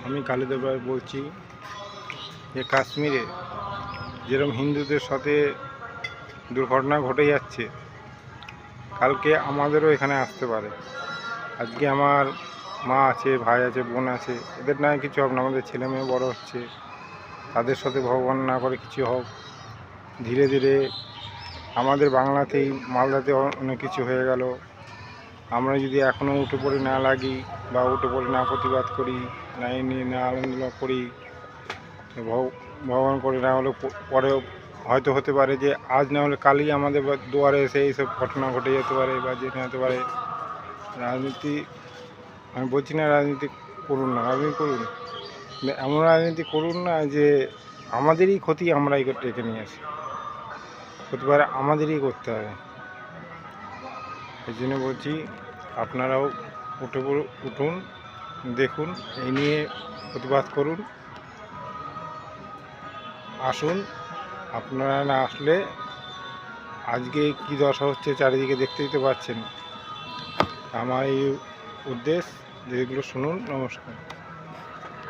আমি কালিদাস ভাই বলছি যে কাশ্মীরে যেরকম হিন্দুদের সাথে দুর্ঘটনা ঘটে যাচ্ছে, কালকে আমাদেরও এখানে আসতে পারে। আজকে আমার মা আছে, ভাই আছে, বোন আছে, এদের না কিছু হবে না। আমাদের ছেলে মেয়ে বড় হচ্ছে, তাদের সাথে ভগবান না করে কিছু হোক। ধীরে ধীরে আমাদের বাংলাতেই মালদাতে অনেক কিছু হয়ে গেল। আমরা যদি এখনও উঠে পড়ে না লাগি বা উঠে পড়ে না প্রতিবাদ করি, না এই নিয়ে না আনন্দ করি, ভগবান করে না হলে পরেও হয়তো হতে পারে যে আজ না হলে কালই আমাদের দুয়ারে এসে এইসব ঘটনা ঘটে যেতে পারে বা যেতে হতে পারে। রাজনীতি, আমি বলছি না রাজনীতি করুন না, রাজনীতি করুন, এমন রাজনীতি করুন না যে আমাদেরই ক্ষতি আমরাই ডেকে নিয়ে আসি। হতে পারে আমাদেরই করতে হবে। এই জন্য বলছি আপনারাও উঠুন, দেখুন, এই নিয়ে প্রতিবাদ করুন, আসুন। আপনারা না আসলে আজকে কী দশা হচ্ছে চারিদিকে দেখতেই তো পাচ্ছেন। আমার এই উদ্দেশ্য, যেগুলো শুনুন। নমস্কার।